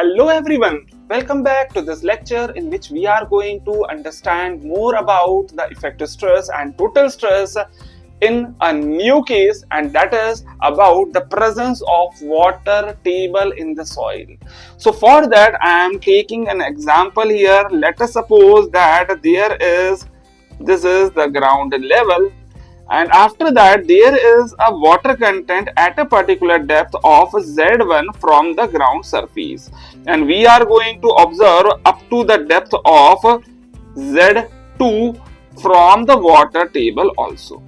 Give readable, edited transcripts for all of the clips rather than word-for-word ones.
Hello everyone, welcome back to this lecture in which we are going to understand more about the effective stress and total stress in a new case, and that is about the presence of water table in the soil. So for that I am taking an example here. Let us suppose that this is the ground level, and after that there is a water content at a particular depth of Z1 from the ground surface, and we are going to observe up to the depth of Z2 from the water table also.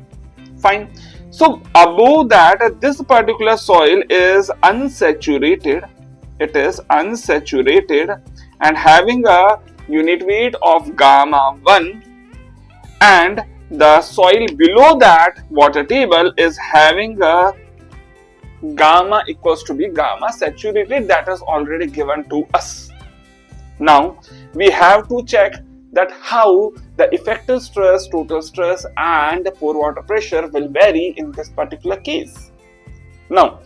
Fine. So above that, this particular soil is unsaturated. It is unsaturated and having a unit weight of gamma 1, and the soil below that water table is having a gamma equals to be gamma saturated, that is already given to us. Now we have to check that how the effective stress, total stress and the pore water pressure will vary in this particular case. Now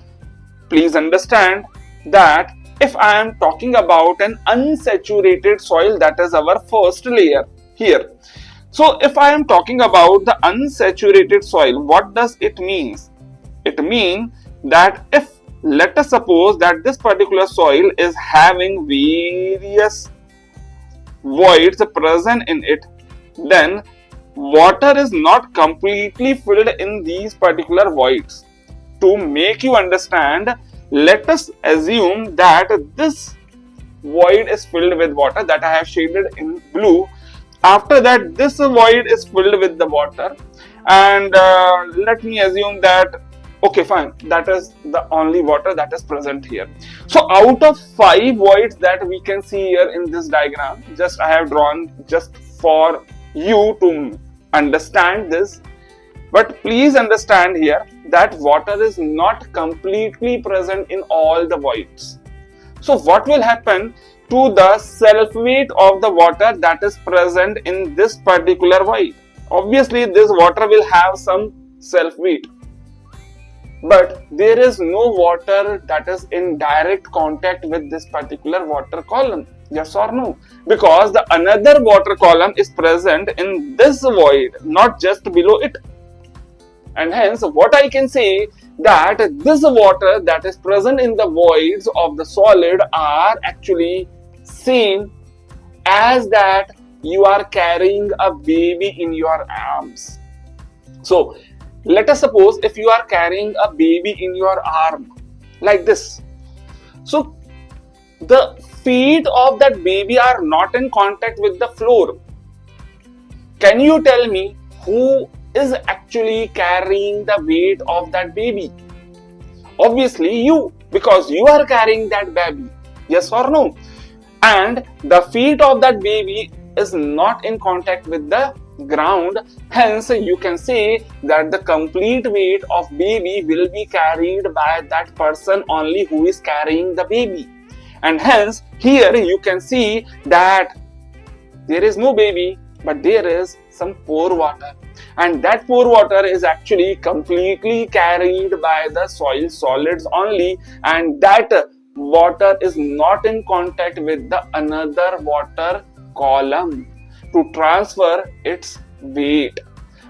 please understand that if I am talking about an unsaturated soil, that is our first layer here. So if I am talking about the unsaturated soil, what does it mean? It means that if, let us suppose that this particular soil is having various voids present in it, then water is not completely filled in these particular voids. To make you understand, let us assume that this void is filled with water that I have shaded in blue. After that, this void is filled with the water, and let me assume that, okay fine, that is the only water that is present here. So out of 5 voids that we can see here in this diagram, just I have drawn just for you to understand this, but please understand here that water is not completely present in all the voids. So what will happen to the self weight of the water that is present in this particular void? Obviously this water will have some self weight, but there is no water that is in direct contact with this particular water column. Yes or no? Because the another water column is present in this void, not just below it. And hence what I can say that this water that is present in the voids of the solid are actually same as that you are carrying a baby in your arms. So let us suppose if you are carrying a baby in your arm like this, so the feet of that baby are not in contact with the floor. Can you tell me who is actually carrying the weight of that baby? Obviously you, because you are carrying that baby. Yes or no? And the feet of that baby is not in contact with the ground, hence you can say that the complete weight of baby will be carried by that person only who is carrying the baby. And hence here you can see that there is no baby, but there is some pore water, and that pore water is actually completely carried by the soil solids only, and that water is not in contact with the another water column to transfer its weight.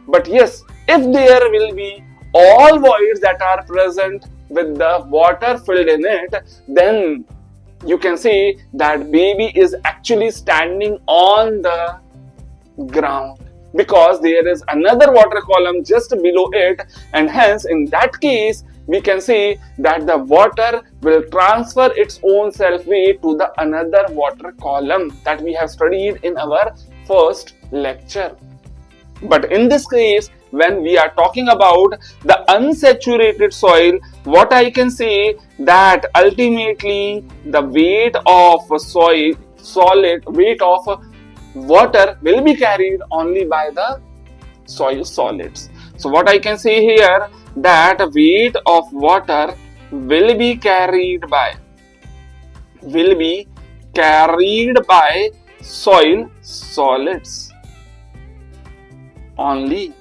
But yes, if there will be all voids that are present with the water filled in it, then you can see that baby is actually standing on the ground, because there is another water column just below it, and hence in that case we can say that the water will transfer its own self weight to the another water column that we have studied in our first lecture. But in this case, when we are talking about the unsaturated soil, what I can say that ultimately the weight of soil, solid weight of water will be carried only by the soil solids. So what I can say here that weight of water will be carried by soil solids only.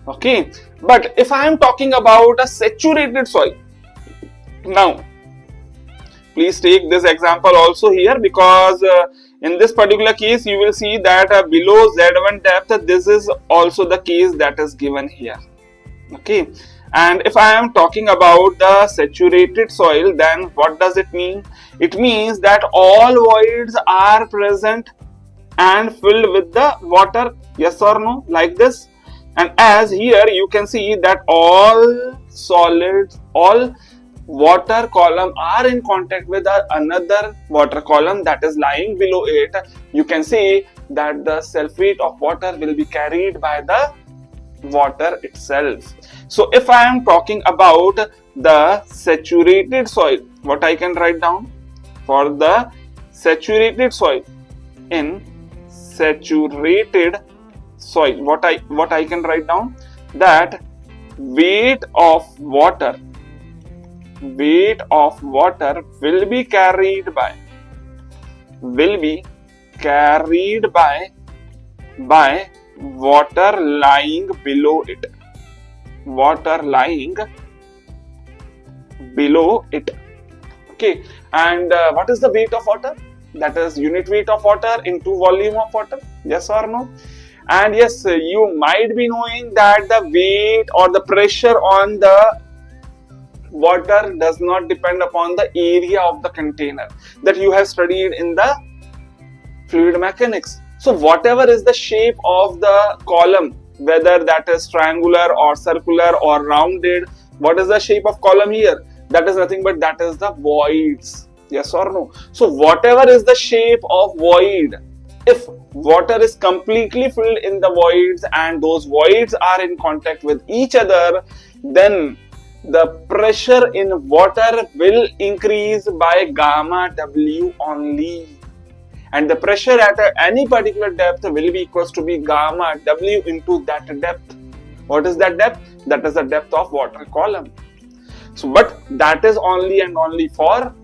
Okay, but if I am talking about a saturated soil, now Please take this example also here, because in this particular case you will see that below Z1 depth, this is also the case that is given here. Okay, and if I am talking about the saturated soil, then what does it mean? It means that all voids are present and filled with the water, yes or no, like this. And as here you can see that all solids, all water column are in contact with another water column that is lying below it. You can see that the sulfate of water will be carried by the water itself. So if I am talking about the saturated soil, what I can write down? For the saturated soil, in saturated soil, what I can write down? That weight of water will be carried by water lying below it. Okay, and what is the weight of water? That is unit weight of water into volume of water, yes or no? And yes, you might be knowing that the weight or the pressure on the water does not depend upon the area of the container, that you have studied in the fluid mechanics. So whatever is the shape of the column, whether that is triangular or circular or rounded, what is the shape of column here? That is nothing but that is the voids, yes or no? So whatever is the shape of void, if water is completely filled in the voids and those voids are in contact with each other, then the pressure in water will increase by gamma W only. And the pressure at any particular depth will be equals to be gamma W into that depth. What is that depth? That is the depth of water column. So, but that is only and only for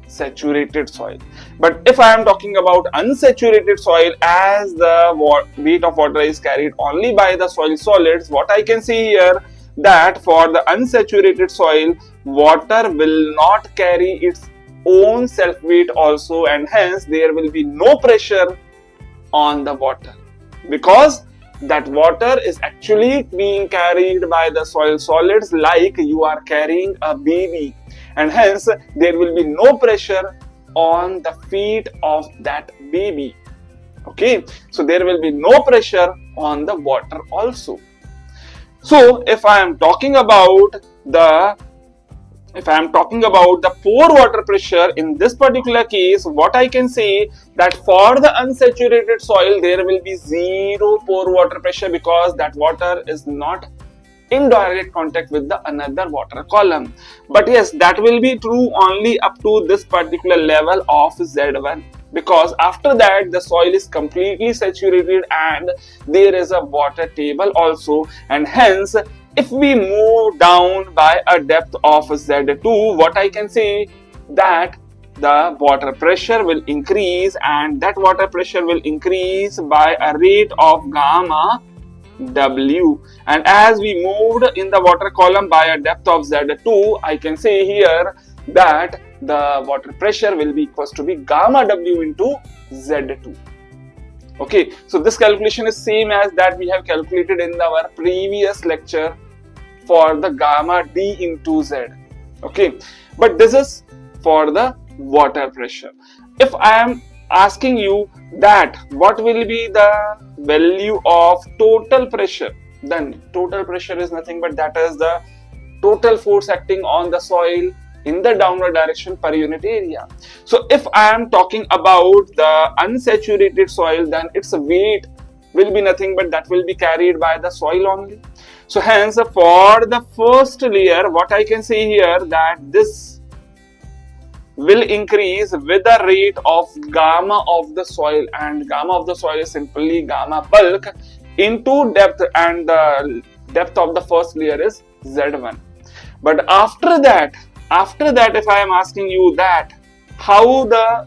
saturated soil. But if I am talking about unsaturated soil, as the weight of water is carried only by the soil solids, what I can see here, that for the unsaturated soil, water will not carry its own self weight also, and hence there will be no pressure on the water, because that water is actually being carried by the soil solids like you are carrying a baby, and hence there will be no pressure on the feet of that baby. Okay, so there will be no pressure on the water also. So if I am talking about the pore water pressure in this particular case, what I can say, that for the unsaturated soil there will be zero pore water pressure, because that water is not in direct contact with the another water column. But yes, that will be true only up to this particular level of Z1, because after that the soil is completely saturated and there is a water table also, and hence if we move down by a depth of Z2, what I can say, that the water pressure will increase, and that water pressure will increase by a rate of gamma W. And as we moved in the water column by a depth of Z2, I can say here that the water pressure will be equals to be gamma W into Z2. Okay, so this calculation is same as that we have calculated in our previous lecture for the gamma D into Z. Okay, but this is for the water pressure. If I am asking you that what will be the value of total pressure, then total pressure is nothing but that is the total force acting on the soil in the downward direction per unit area. So if I am talking about the unsaturated soil, then its weight will be nothing but that will be carried by the soil only. So hence for the first layer, what I can say here, that this will increase with the rate of gamma of the soil, and gamma of the soil is simply gamma bulk into depth, and the depth of the first layer is Z1. But after that if I am asking you that how the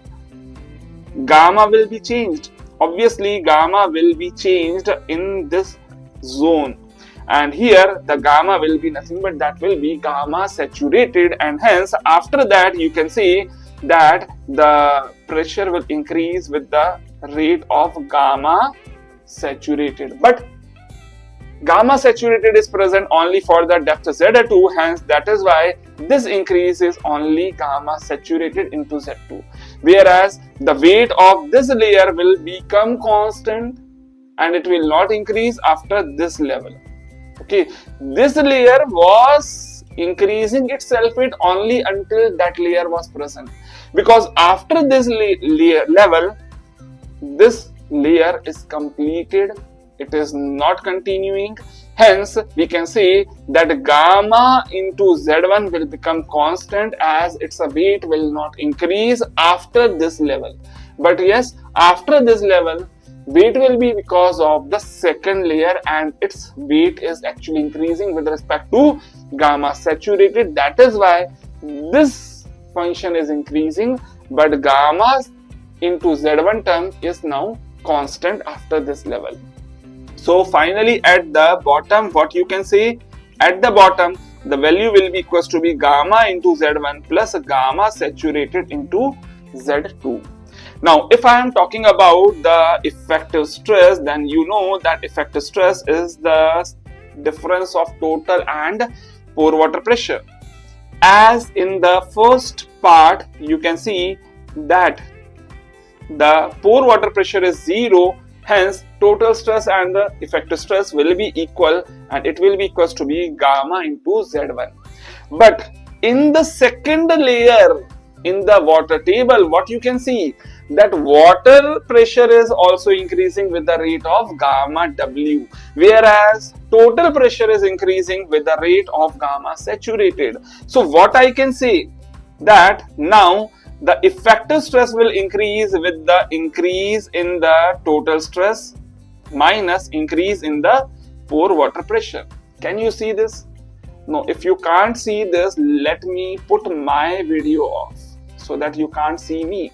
gamma will be changed, obviously gamma will be changed in this zone, and here the gamma will be nothing but that will be gamma saturated, and hence after that you can say that the pressure will increase with the rate of gamma saturated. But gamma saturated is present only for the depth Z2, hence that is why this increase is only gamma saturated into Z2. Whereas the weight of this layer will become constant and it will not increase after this level. Okay, this layer was increasing itself weight only until that layer was present, because after this level, this layer is completed, it is not continuing. Hence, we can say that gamma into Z1 will become constant as its weight will not increase after this level. But yes, after this level, weight will be because of the second layer and its weight is actually increasing with respect to gamma saturated. That is why this function is increasing, but gamma into Z1 term is now constant after this level. So finally at the bottom, what you can say, at the bottom the value will be equals to be gamma into Z1 plus gamma saturated into Z2. Now if I am talking about the effective stress, then you know that effective stress is the difference of total and pore water pressure. As in the first part, you can see that the pore water pressure is 0, hence total stress and the effective stress will be equal and it will be equals to be gamma into Z1. But in the second layer in the water table, what you can see that water pressure is also increasing with the rate of gamma W, whereas total pressure is increasing with the rate of gamma saturated. So what I can say that now the effective stress will increase with the increase in the total stress minus increase in the pore water pressure. Can you see this? No, if you can't see this, let me put my video off so that you can't see me.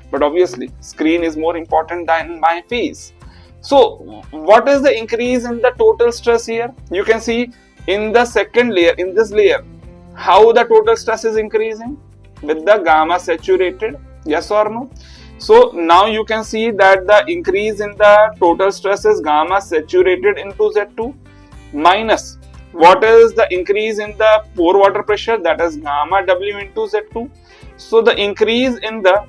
But obviously, screen is more important than my face. So, what is the increase in the total stress here? You can see in the second layer, in this layer, how the total stress is increasing with the gamma saturated, yes or no? So now you can see that the increase in the total stress is gamma saturated into Z2 minus what is the increase in the pore water pressure, that is gamma W into Z2. So the increase in the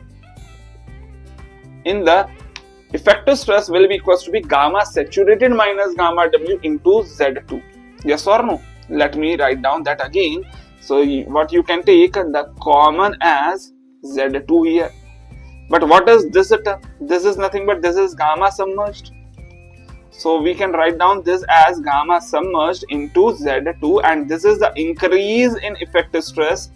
effective stress will be equals to be gamma saturated minus gamma W into Z2. Yes or no? Let me write down that again. So what you can take the common as Z2 here. But what is this term? This is nothing but this is gamma submerged. So we can write down this as gamma submerged into Z2, and this is the increase in effective stress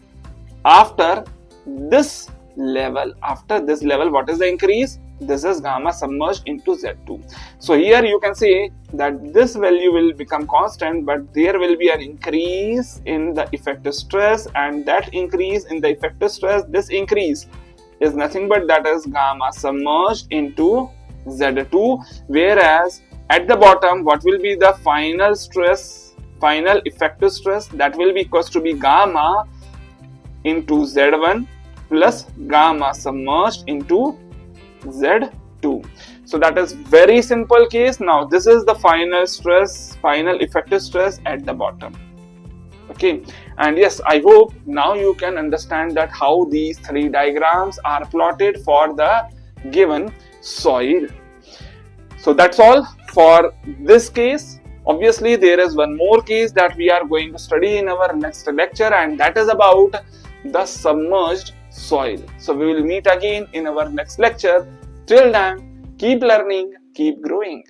after this level. After this level, what is the increase? This is gamma submerged into Z2. So here you can say that this value will become constant, but there will be an increase in the effective stress, and that increase in the effective stress, this increase is nothing but that is gamma submerged into Z2, whereas at the bottom what will be the final stress, final effective stress, that will be equals to be gamma into Z1 plus gamma submerged into Z2. So that is very simple case. Now this is the final stress, final effective stress at the bottom. Okay, and yes, I hope now you can understand that how these three diagrams are plotted for the given soil. So that's all for this case. Obviously there is one more case that we are going to study in our next lecture, and that is about the submerged soil. So we will meet again in our next lecture. Till then, keep learning, keep growing.